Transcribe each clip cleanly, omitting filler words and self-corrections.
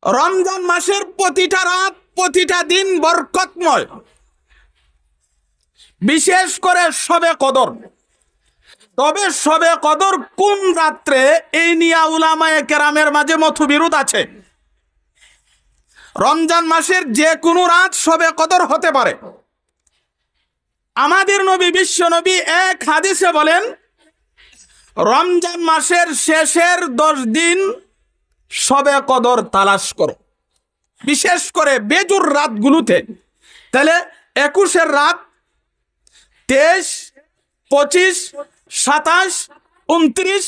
রমজান মাসের প্রতিটা রাত প্রতিটা দিন বরকতময়, বিশেষ করে শবে কদর। তবে শবে কদর কোন রাত্রে এই নিয়ে উলামায়ে কেরামের মাঝে মতবিরোধ আছে। রমজান মাসের যে কোনো রাত শবে কদর হতে পারে। আমাদের নবী বিশ্ব নবী এক হাদিসে বলেন, রমজান মাসের শেষের 10 দিন শবে কদর তালাশ করো, বিশেষ করে বেজুর রাতগুলোতে। তাহলে 21-এর রাত, 23, 25, 27, 29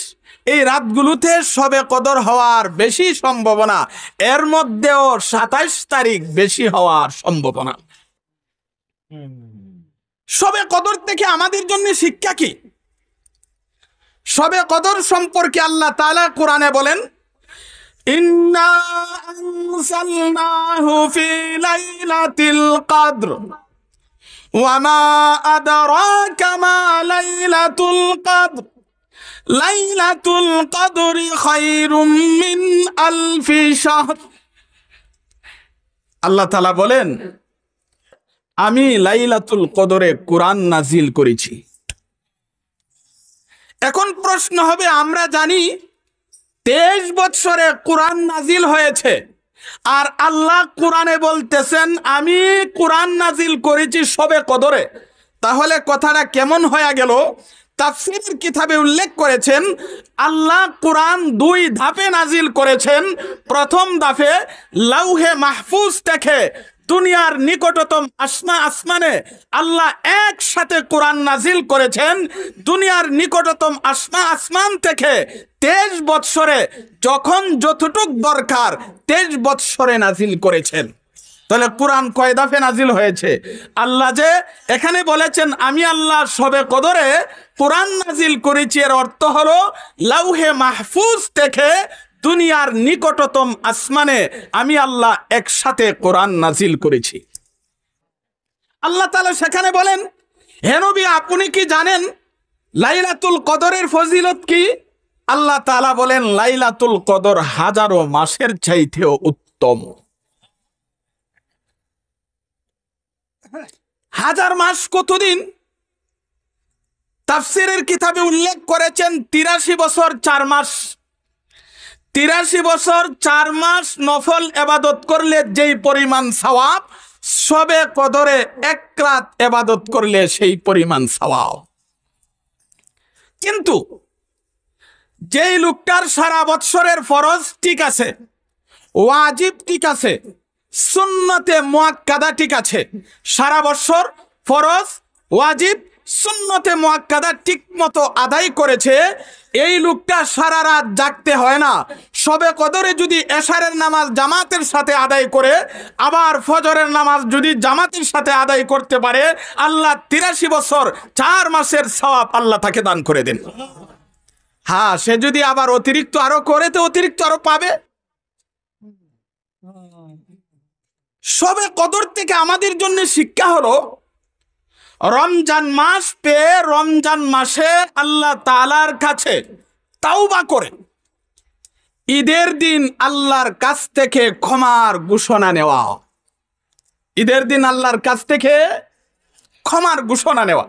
এই রাতগুলোতে শবে কদর হওয়ার বেশি সম্ভাবনা। এর মধ্যেও 27 তারিখ বেশি হওয়ার সম্ভাবনা। শবে কদর থেকে আমাদের জন্য শিক্ষা কি? শবে কদর সম্পর্কে আল্লাহ তাআলা কোরআনে বলেন, ইন্না আনসালনাহু ফি লাইলাতিল কদর ওয়া মা আদরাকা মা লাইলাতুল কদর লাইলাতুল কদরি খায়রুম মিন আলফি শাহর। আল্লাহ তাআলা বলেন, আমি লাইলাতুল কদরে কোরআন নাজিল করেছি। এখন প্রশ্ন হবে, আমরা জানি 23 বছরে কোরআন নাজিল হয়েছে, আর আল্লাহ কোরআনে বলতেছেন আমি কোরআন নাজিল করেছি শবে কদরে। তাহলে কথাটা কেমন হয়ে গেল? তাফসীরের কিতাবে উল্লেখ করেছেন, আল্লাহ কোরআন 2 ধাপে নাজিল করেছেন। প্রথম ধাপে লাউহে মাহফুজ থেকে দুনিয়ার নিকটতম আসমানে আল্লাহ একসাথে কোরআন নাজিল করেছেন। দুনিয়ার নিকটতম আসমান থেকে 23 বৎসরে যখন যতটুক দরকার 23 বৎসরে নাজিল করেছেন। তাহলে কোরআন কয় দফে নাজিল হয়েছে? আল্লাহ যে এখানে বলেছেন আমি আল্লাহ শবে কদরে কোরআন নাজিল করেছি, এর অর্থ হলো লাউহে মাহফুজ থেকে দুনিয়ার নিকটতম আসমানে আমি আল্লাহ একসাথে কোরআন নাজিল করেছি। আল্লাহ তাআলা সেখানে বলেন, হে নবী আপনি কি জানেন লাইলাতুল কদরের ফজিলত কি? আল্লাহ তাআলা বলেন, লাইলাতুল কদর হাজারো মাসের চাইতেও উত্তম। 1000 মাস কতদিন? তাফসীরের কিতাবে উল্লেখ করেছেন 83 বছর 4 মাস। 83 বছর 4 মাস নফল ইবাদত করলে যেই পরিমাণ সওয়াব, শবে কদরে 1 রাত ইবাদত করলে সেই পরিমাণ সওয়াব। কিন্তু যেই লোকটার সারা বছরের ফরজ ঠিক আছে, ওয়াজিব ঠিক আছে, সুন্নতে মুআক্কাদা ঠিক আছে, সারা বছর ফরজ, ওয়াজিব, সুন্নতে মুআক্কাদা ঠিক মতো আদায় করেছে, এই লোকটা সারা রাত জাগতে হয় না। শবে কদরে যদি এশারের নামাজ জামাতের সাথে আদায় করে, আবার ফজরের নামাজ যদি জামাতের সাথে আদায় করতে পারে, আল্লাহ 83 বছর 4 মাসের সওয়াব আল্লাহ তাকে দান করে দেন। হ্যাঁ, সে যদি আবার অতিরিক্ত আরো করে তো অতিরিক্ত আরো পাবে। শবে কদর থেকে আমাদের জন্য শিক্ষা হলো, রমজান মাস পেয়ে রমজান মাসে আল্লাহ তাআলার কাছে তাওবা করে ঈদের দিন আল্লাহর কাছ থেকে ক্ষমার ঘোষণা নেওয়া। ঈদের দিন আল্লাহর কাছ থেকে ক্ষমার ঘোষণা নেওয়া।